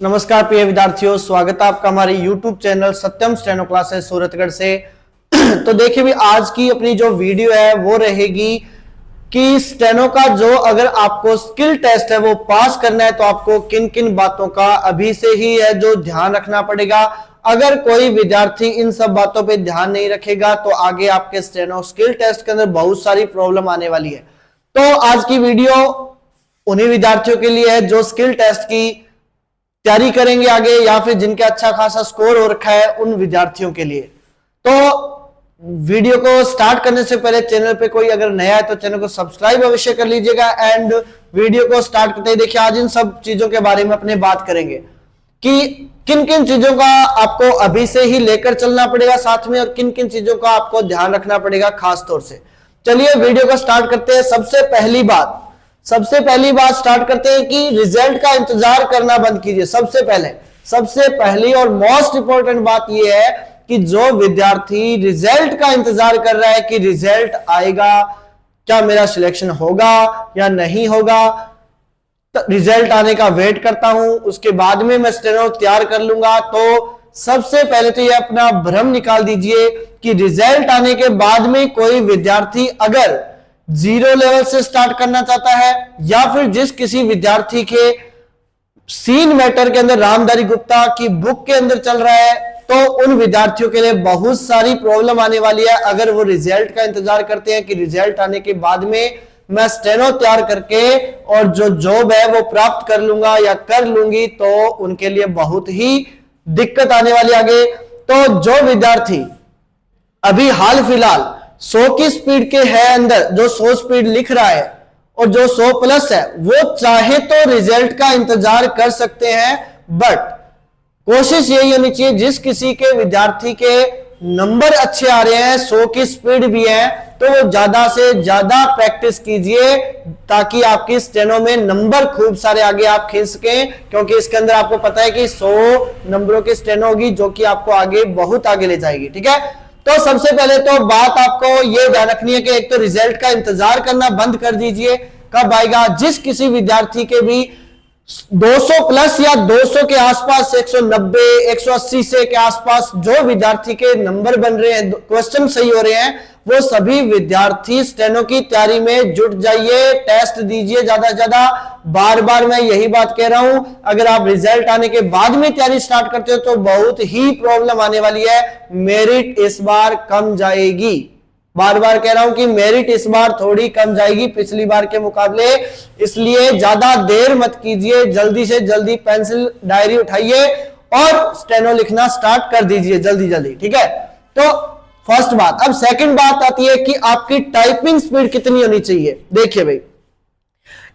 नमस्कार प्रिय विद्यार्थियों, स्वागत है आपका हमारे YouTube चैनल सत्यम स्टेनो क्लासेस सूरतगढ़ से। तो देखिए भी आज की अपनी जो वीडियो है वो रहेगी कि स्टेनो का जो अगर आपको स्किल टेस्ट है वो पास करना है तो आपको किन किन बातों का अभी से ही है जो ध्यान रखना पड़ेगा। अगर कोई विद्यार्थी इन सब बातों पे ध्यान नहीं रखेगा तो आगे आपके स्टेनो स्किल टेस्ट के अंदर बहुत सारी प्रॉब्लम आने वाली है। तो आज की वीडियो उन्हीं विद्यार्थियों के लिए है जो स्किल टेस्ट की तैयारी करेंगे आगे, या फिर जिनके अच्छा खासा स्कोर हो रखा है उन विद्यार्थियों के लिए। तो वीडियो को स्टार्ट करने से पहले चैनल पे कोई अगर नया है तो चैनल को सब्सक्राइब अवश्य कर लीजिएगा। एंड वीडियो को स्टार्ट करते ही देखिए आज इन सब चीजों के बारे में अपने बात करेंगे कि किन किन चीजों का आपको अभी से ही लेकर चलना पड़ेगा साथ में, और किन किन चीजों का आपको ध्यान रखना पड़ेगा खास तौर से। चलिए वीडियो को स्टार्ट करते हैं। सबसे पहली बात स्टार्ट करते हैं कि रिजल्ट का इंतजार करना बंद कीजिए। सबसे पहली और मोस्ट इंपॉर्टेंट बात यह है कि जो विद्यार्थी रिजल्ट का इंतजार कर रहा है कि रिजल्ट आएगा, क्या मेरा सिलेक्शन होगा या नहीं होगा, तो रिजल्ट आने का वेट करता हूं, उसके बाद में मैं स्टेनो तैयार कर लूंगा। तो सबसे पहले तो ये अपना भ्रम निकाल दीजिए कि रिजल्ट आने के बाद में कोई विद्यार्थी अगर जीरो लेवल से स्टार्ट करना चाहता है या फिर जिस किसी विद्यार्थी के सीन मैटर के अंदर रामधारी गुप्ता की बुक के अंदर चल रहा है तो उन विद्यार्थियों के लिए बहुत सारी प्रॉब्लम आने वाली है अगर वो रिजल्ट का इंतजार करते हैं कि रिजल्ट आने के बाद में मैं स्टेनो तैयार करके और जो जॉब है वो प्राप्त कर लूंगा या कर लूंगी, तो उनके लिए बहुत ही दिक्कत आने वाली आगे। तो जो विद्यार्थी अभी हाल फिलहाल 100 की स्पीड के है अंदर, जो 100 स्पीड लिख रहा है और जो 100 प्लस है, वो चाहे तो रिजल्ट का इंतजार कर सकते हैं, बट कोशिश यही होनी चाहिए जिस किसी के विद्यार्थी के नंबर अच्छे आ रहे हैं, 100 की स्पीड भी है, तो वो ज्यादा से ज्यादा प्रैक्टिस कीजिए ताकि आपकी स्टेनो में नंबर खूब सारे आगे आप खींच सकें, क्योंकि इसके अंदर आपको पता है कि 100 नंबरों की स्टेनो होगी जो कि आपको आगे बहुत आगे ले जाएगी। ठीक है, तो सबसे पहले तो बात आपको यह ध्यान रखनी है कि एक तो रिजल्ट का इंतजार करना बंद कर दीजिए। कब आएगा? जिस किसी विद्यार्थी के भी 200 प्लस या 200 के आसपास, 190 180 से के आसपास जो विद्यार्थी के नंबर बन रहे हैं, क्वेश्चन सही हो रहे हैं, वो सभी विद्यार्थी स्टेनो की तैयारी में जुट जाइए, टेस्ट दीजिए ज्यादा से ज्यादा। बार बार मैं यही बात कह रहा हूं, अगर आप रिजल्ट आने के बाद में तैयारी स्टार्ट करते हो तो बहुत ही प्रॉब्लम आने वाली है। मेरिट इस बार कम जाएगी, बार बार कह रहा हूं कि मेरिट इस बार थोड़ी कम जाएगी पिछली बार के मुकाबले, इसलिए ज्यादा देर मत कीजिए, जल्दी से जल्दी पेंसिल डायरी उठाइए और स्टेनो लिखना स्टार्ट कर दीजिए जल्दी जल्दी। ठीक है, तो फर्स्ट बात। अब सेकंड बात आती है कि आपकी टाइपिंग स्पीड कितनी होनी चाहिए। देखिए भाई,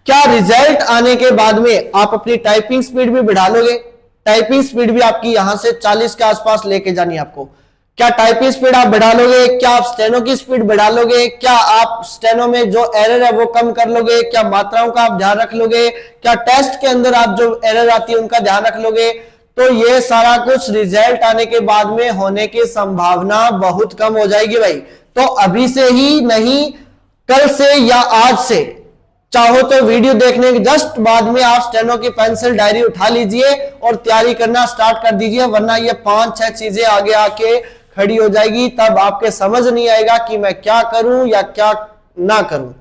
क्या रिजल्ट आने के बाद में आप अपनी टाइपिंग स्पीड भी बढ़ा लोगे? टाइपिंग स्पीड भी आपकी यहां से 40 के आसपास लेके जानी है आपको। क्या टाइपिंग स्पीड आप बढ़ा लोगे? क्या आप स्टेनो की स्पीड बढ़ा लोगे? क्या आप स्टेनो में जो एरर है वो कम कर लोगे? क्या मात्राओं का आप ध्यान रख लोगे? क्या टेस्ट के अंदर आप जो एरर आती है उनका ध्यान रख लोगे? तो ये सारा कुछ रिजल्ट आने के बाद में होने की संभावना बहुत कम हो जाएगी भाई। तो अभी से ही नहीं, कल से या आज से, चाहो तो वीडियो देखने के जस्ट बाद में आप स्टेनो की पेंसिल डायरी उठा लीजिए और तैयारी करना स्टार्ट कर दीजिए, वरना ये 5-6 चीजें आगे आके खड़ी हो जाएगी, तब आपके समझ नहीं आएगा कि मैं क्या करूं या क्या ना करूं।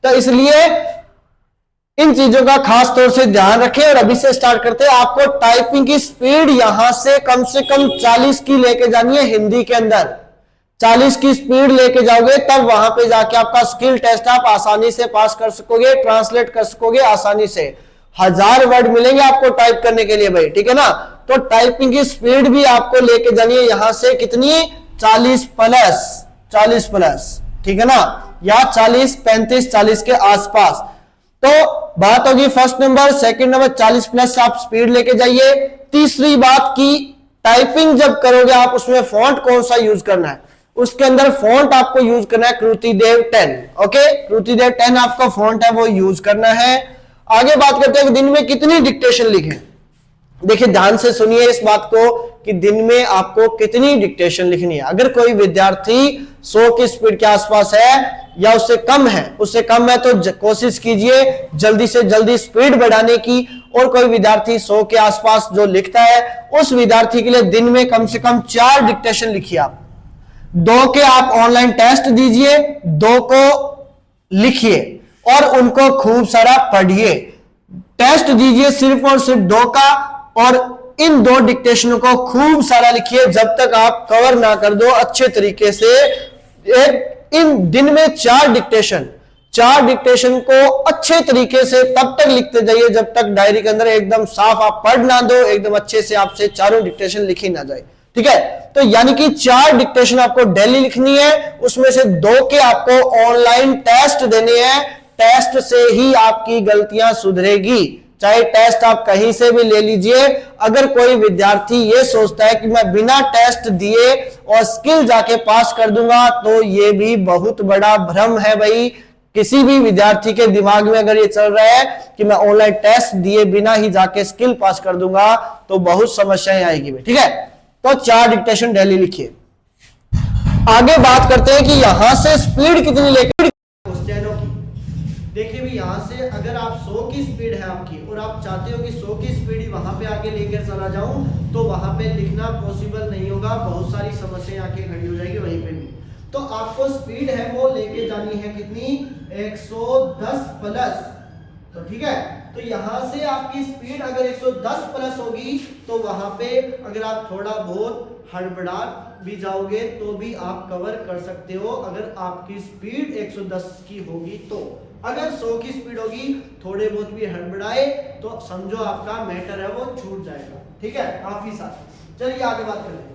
तो इसलिए इन चीजों का खास तौर से ध्यान रखें और अभी से स्टार्ट करते हैं। आपको टाइपिंग की स्पीड यहां से कम 40 की लेके जानी है। हिंदी के अंदर 40 की स्पीड लेके जाओगे तब वहां पे जाके आपका स्किल टेस्ट आप आसानी से पास कर सकोगे, ट्रांसलेट कर सकोगे आसानी से। 1000 वर्ड मिलेंगे आपको टाइप करने के लिए भाई, ठीक है ना। तो टाइपिंग की स्पीड भी आपको लेके जानी है यहां से कितनी? 40 प्लस, ठीक है ना, या 40 के आसपास। तो बात होगी first number. Second number 40 plus आप स्पीड लेके जाइए। तीसरी बात की टाइपिंग जब करोगे आप उसमें फॉन्ट कौन सा यूज करना है, उसके अंदर फॉन्ट आपको यूज करना है कृतिदेव 10। ओके, कृतिदेव 10 आपका फॉन्ट है वो यूज करना है। आगे बात करते हैं कि दिन में कितनी डिक्टेशन लिखें। देखिए ध्यान से सुनिए इस बात को कि दिन में आपको कितनी डिक्टेशन लिखनी है। अगर कोई विद्यार्थी 100 की स्पीड के आसपास है या उससे कम है तो कोशिश कीजिए जल्दी से जल्दी स्पीड बढ़ाने की और कोई विद्यार्थी 100 के आसपास जो लिखता है, उस विद्यार्थी के लिए दिन में कम से कम 4 डिक्टेशन लिखिए आप। 2 के आप ऑनलाइन टेस्ट दीजिए, 2 को लिखिए और उनको खूब सारा पढ़िए। टेस्ट दीजिए सिर्फ और सिर्फ 2 का, और इन 2 डिक्टेशनों को खूब सारा लिखिए जब तक आप कवर ना कर दो अच्छे तरीके से। इन दिन में 4 डिक्टेशन को अच्छे तरीके से तब तक लिखते जाइए जब तक डायरी के अंदर एकदम साफ आप पढ़ ना दो, एकदम अच्छे से आपसे चारों डिक्टेशन लिखी ना जाए। ठीक है, तो यानी कि 4 डिक्टेशन आपको डेली लिखनी है, उसमें से 2 के आपको ऑनलाइन टेस्ट देने हैं। टेस्ट से ही आपकी गलतियां सुधरेगी, चाहे टेस्ट आप कहीं से भी ले लीजिए। अगर कोई विद्यार्थी ये सोचता है कि मैं बिना टेस्ट दिए और स्किल जाके पास कर दूंगा, तो ये भी बहुत बड़ा भ्रम है भाई। किसी भी विद्यार्थी के दिमाग में अगर ये चल रहा है कि मैं ऑनलाइन टेस्ट दिए बिना ही जाके स्किल पास कर दूंगा, तो बहुत समस्याएं आएगी भाई। ठीक है, तो 4 डिक्टेशन डेली लिखिए। आगे बात करते हैं कि यहां से स्पीड कितनी लेकर स्टेनो की। देखिए भी यहां से अगर आप 100 की स्पीड है आपकी और आप चाहते हो कि 100 की स्पीड ही वहां पे आगे लेकर चला जाऊं, तो वहां पे लिखना पॉसिबल नहीं होगा, बहुत सारी समस्याएं आके खड़ी हो जाएगी वहीं पे भी। तो आपको स्पीड है वो लेके जानी है कितनी, 110 प्लस। तो ठीक है, तो यहां से आपकी स्पीड अगर 110 प्लस होगी, तो वहां पे अगर आप थोड़ा बहुत हड़बड़ा भी जाओगे तो भी आप कवर कर सकते हो, अगर आपकी स्पीड 110 की होगी तो। अगर 100 की स्पीड होगी, थोड़े बहुत भी हड़बड़ाए तो समझो आपका मैटर है वो छूट जाएगा। ठीक है, काफी सारा। चलिए आगे बात करते हैं।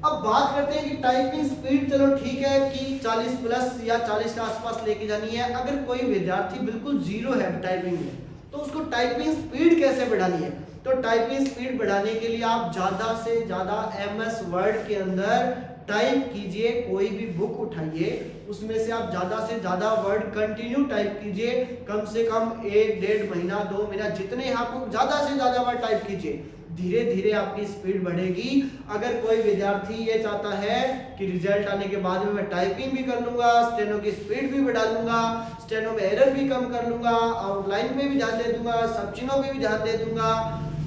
अब बात करते हैं कि टाइपिंग स्पीड, चलो ठीक है कि 40 प्लस या 40 के आसपास लेके जानी है। अगर कोई विद्यार्थी बिल्कुल जीरो है टाइपिंग में, तो उसको टाइपिंग स्पीड कैसे बढ़ानी है? तो टाइपिंग स्पीड बढ़ाने के लिए आप ज्यादा से ज्यादा MS वर्ड के अंदर टाइप कीजिए। कोई भी बुक उठाइए, उसमें से आप ज्यादा से ज्यादा वर्ड कंटिन्यू टाइप कीजिए, कम से कम 1-1.5 महीना 2 महीना, जितने आपको ज्यादा से ज्यादा वर्ड टाइप कीजिए, धीरे धीरे आपकी स्पीड बढ़ेगी। अगर कोई विद्यार्थी ये चाहता है कि रिजल्ट आने के बाद में मैं टाइपिंग भी कर लूंगा, स्टेनो की स्पीड भी बढ़ा लूंगा, स्टेनो में एरर भी कम कर लूंगा, आउटलाइन पे भी ध्यान दे दूंगा, सब चीजों पे भी ध्यान दे दूंगा,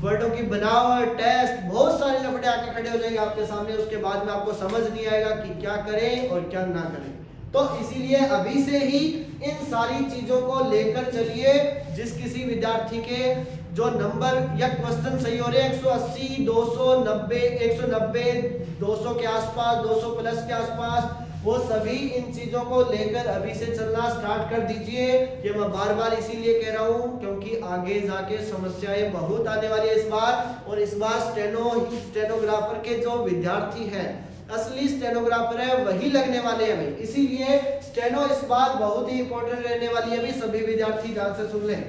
वर्डों की बनावट, टेस्ट, बहुत सारे लफड़े आके खड़े हो जाएंगे आपके सामने। उसके बाद में आपको समझ नहीं आएगा कि क्या करें और क्या ना करें। तो इसीलिए अभी से ही इन सारी चीजों को लेकर चलिए। जिस किसी विद्यार्थी के जो नंबर या क्वेश्चन सही हो रहे हैं 180, 290, 190, 200 के आसपास, 200 प्लस के आसपास, वो सभी इन चीजों को लेकर अभी से चलना स्टार्ट कर दीजिए। ये मैं बार बार इसीलिए कह रहा हूँ क्योंकि आगे जाके समस्याएं बहुत आने वाली है इस बार। और इस बार स्टेनोग्राफर के जो विद्यार्थी हैं, असली स्टेनोग्राफर है, वही लगने वाले हैं भाई। इसीलिए स्टेनो इस बार बहुत ही इंपॉर्टेंट रहने वाली है भाई। सभी विद्यार्थी ध्यान से सुन लें।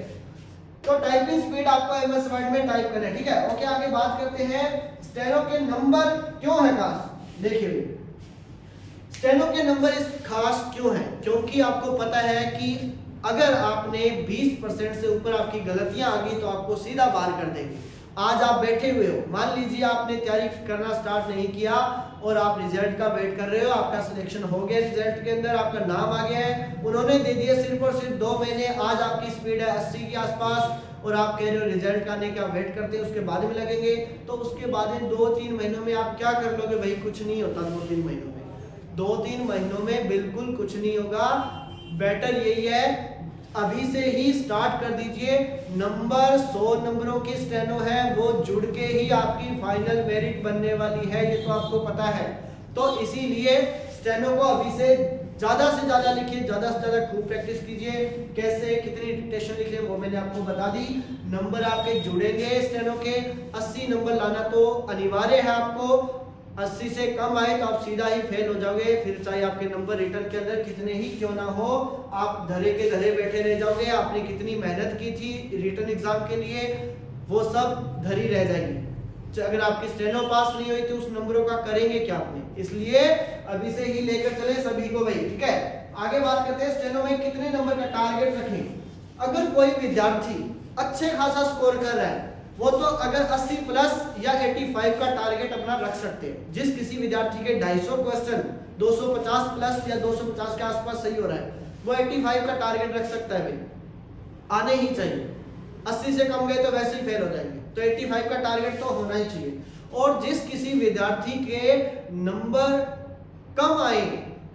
तो टाइपिंग स्पीड आपको MS वर्ड में टाइप करना है। ठीक है, ओके। आगे बात करते हैं स्टेनो के नंबर क्यों है खास। देखिए स्टेनो के नंबर इस खास क्यों है, क्योंकि आपको पता है कि अगर आपने 20% से ऊपर आपकी गलतियां आ गई तो आपको सीधा बाहर कर देंगे। आज आप बैठे हुए हो, मान लीजिए आपने तैयारी करना स्टार्ट नहीं किया और आप रिजल्ट का वेट कर रहे हो, आपका सिलेक्शन हो गया, रिजल्ट के अंदर आपका नाम आ गया है, उन्होंने दे दिया सिर्फ और सिर्फ 2 महीने। आज आपकी स्पीड है 80 के आसपास और आप कह रहे हो रिजल्ट आने का वेट करते हैं, उसके बाद में लगेंगे। तो उसके बाद 2-3 महीनों में आप क्या कर लोगे भाई? कुछ नहीं होता 2-3 महीनों में। 2-3 महीनों में बिल्कुल कुछ नहीं होगा। बेटर यही है अभी से ही स्टार्ट कर दीजिए। नंबर 100 नंबरों की स्टेनो है, वो जुड़ के ही आपकी फाइनल मेरिट बनने वाली है, ये तो आपको पता है। तो इसीलिए स्टेनो को अभी से ज्यादा लिखिए, ज्यादा से ज्यादा खूब प्रैक्टिस कीजिए। कैसे, कितनी डिक्टेशन लिखे वो मैंने आपको बता दी। नंबर आपके जुड़ेंगे स्टेनो के, 80 नंबर लाना तो अनिवार्य है आपको। 80 से कम आए तो आप सीधा ही फेल हो जाओगे, फिर चाहे आपके नंबर रिटर्न के अंदर कितने ही क्यों ना हो, आप धरे के धरे बैठे रह जाओगे। आपने कितनी मेहनत की थी रिटर्न एग्जाम के लिए, वो सब धरी रह जाएगी। अगर आपकी स्टेनो पास नहीं हुई तो उस नंबरों का करेंगे क्या आपने? इसलिए अभी से ही लेकर चले सभी को भाई। ठीक है, आगे बात करते हैं स्टेनो में कितने नंबर का टारगेट रखें। अगर कोई विद्यार्थी अच्छे खासा स्कोर कर रहा है, वो तो अगर 80 प्लस या 85 का टारगेट अपना रख सकते हैं। जिस किसी विद्यार्थी के 250 क्वेश्चन 250 प्लस या 250 के आसपास सही हो रहा है, वो 85 का टारगेट रख सकता है भाई, आने ही चाहिए। 80 से कम गए तो वैसे ही फेल हो जाएंगे। तो 85 का टारगेट तो होना ही चाहिए। और जिस किसी विद्यार्थी के नंबर कम आए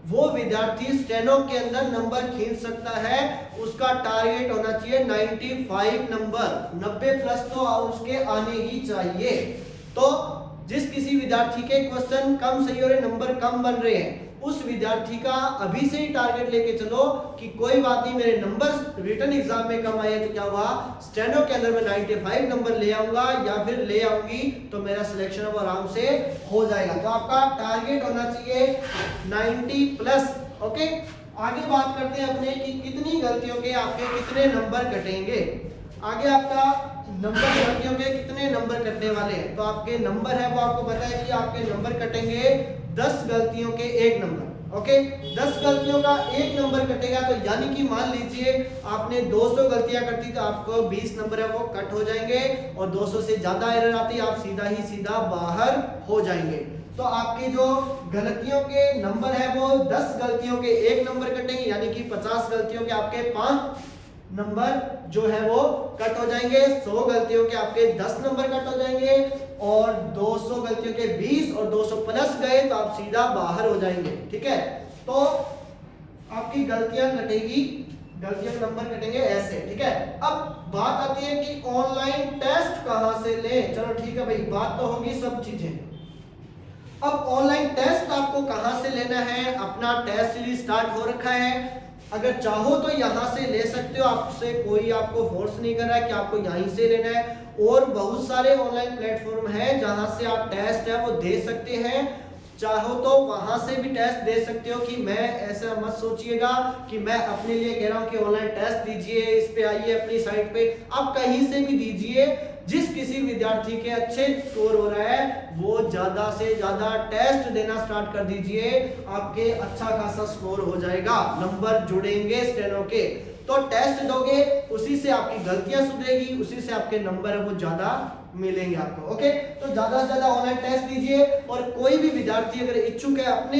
वो विद्यार्थी स्टेनो के अंदर नंबर खींच सकता है, उसका टारगेट होना चाहिए 95 नंबर, 90 प्लस तो उसके आने ही चाहिए। तो जिस किसी विद्यार्थी के क्वेश्चन कम सही हो रहे, नंबर कम बन रहे हैं, उस विद्यार्थी का अभी से ही टारगेट लेके चलो कि कोई बात नहीं, मेरे नंबर रिटन एग्जाम में कम आए तो क्या हुआ, स्टेनो के अंदर मैं 95 नंबर ले आऊंगा या फिर ले आऊंगी तो मेरा सिलेक्शन अब आराम से हो जाएगा। तो आपका टारगेट होना चाहिए 90 प्लस। ओके, आगे बात करते हैं अपने कि कितनी गलतियों के आपके कितने नंबर कटेंगे। आगे आपका नंबर गलतियों के कितने नंबर कटने वाले हैं। तो आपके नंबर है वो आपको पता है कि आपके नंबर कटेंगे 10 गलतियों के 1 नंबर। ओके, 10 गलतियों का 1 नंबर कटेगा तो यानी कि मान लीजिए आपने 200 गलतियां करती तो आपको 20 नंबर है वो कट हो जाएंगे, और 200 से ज्यादा एरर आती आप सीधा ही सीधा बाहर हो जाएंगे। तो आपकी जो गलतियों के नंबर है वो 10 गलतियों के 1 नंबर कटेंगे, यानी कि 50 गलतियों के आपके 5 नंबर जो है वो कट हो जाएंगे, 100 गलतियों के आपके 10 नंबर कट हो जाएंगे, और 200 गलतियों के 20 और 200 प्लस गए तो आप सीधा बाहर हो जाएंगे। ठीक है, तो आपकी गलतियां कटेगी, गलतियों के नंबर कटेंगे ऐसे। ठीक है, अब बात आती है कि ऑनलाइन टेस्ट कहां से लें। चलो ठीक है भाई, बात तो होगी सब चीजें। अब ऑनलाइन टेस्ट आपको कहां से लेना है, अपना टेस्ट सीरीज स्टार्ट हो रखा है, अगर चाहो तो यहां से ले सकते हो, आपसे कोई आपको फोर्स नहीं कर रहा है कि आपको यहीं से लेना है। और बहुत सारे ऑनलाइन प्लेटफॉर्म है जहां से आप टेस्ट है वो दे सकते हैं, चाहो तो वहां से भी टेस्ट दे सकते हो। कि मैं ऐसा मत सोचिएगा कि मैं अपने लिए कह रहा हूं कि ऑनलाइन टेस्ट दीजिए, इस पे आइए अपनी साइट पे, आप कहीं से भी दीजिए। जिस किसी विद्यार्थी के अच्छे स्कोर हो रहा है वो ज्यादा से ज्यादा टेस्ट देना स्टार्ट कर दीजिए, आपके अच्छा खासा स्कोर हो जाएगा, नंबर जुड़ेंगे स्टेनो के। तो टेस्ट दोगे उसी से आपकी गलतियां सुधरेगी, उसी से आपके नंबर है वो ज्यादा मिलेंगे आपको। ओके, तो ज्यादा से ज्यादा ऑनलाइन टेस्ट दीजिए। और कोई भी विद्यार्थी अगर इच्छुक है अपने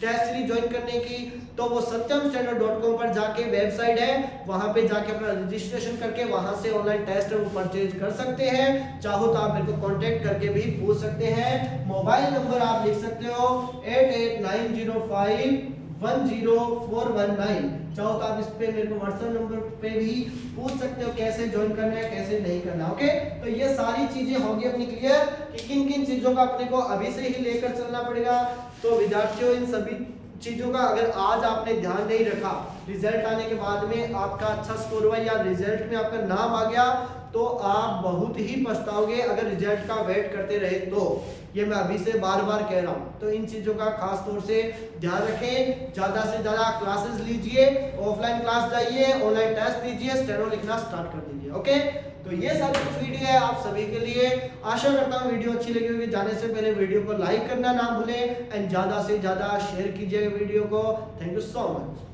टेस्ट सीरीज ज्वाइन करने की तो वो satyamsteno.com पर जाके वेबसाइट है, वहां पे जाके अपना रजिस्ट्रेशन करके वहां से ऑनलाइन टेस्ट वो परचेज कर सकते हैं। चाहो तो आप मेरे को कांटेक्ट करके भी पूछ सकते हैं। मोबाइल नंबर आप लिख सकते हो 8890510419। चाहो तो आप इस पे मेरे को व्हाट्सएप नंबर पे भी पूछ सकते हो कैसे ज्वाइन करना है कैसे नहीं करना। ओके, तो ये सारी चीजें होगी अपनी क्लियर कि किन किन चीजों का अपने को अभी से ही लेकर चलना पड़ेगा। तो विद्यार्थियों इन सभी चीजों का अगर आज आपने ध्यान नहीं रखा, रिजल्ट आने के बाद में आपका अच्छा स्कोर हुआ या रिजल्ट में आपका नाम आ गया तो आप बहुत ही पछताओगे अगर रिजल्ट का वेट करते रहे तो। ये मैं अभी से बार बार कह रहा हूँ। तो इन चीज़ों का खास तौर से ध्यान रखें, ज़्यादा से ज़्यादा क्लासेस लीजिए, ऑफलाइन क्लास जाइए, ऑनलाइन टेस्ट दीजिए, स्टेनो लिखना स्टार्ट कर दीजिए। ओके, तो ये सारी कुछ वीडियो है आप सभी के लिए। आशा करता हूँ वीडियो अच्छी लगी होगी। जाने से पहले वीडियो को लाइक करना ना भूलें एंड ज़्यादा से ज़्यादा शेयर कीजिएगा वीडियो को। Thank you so much.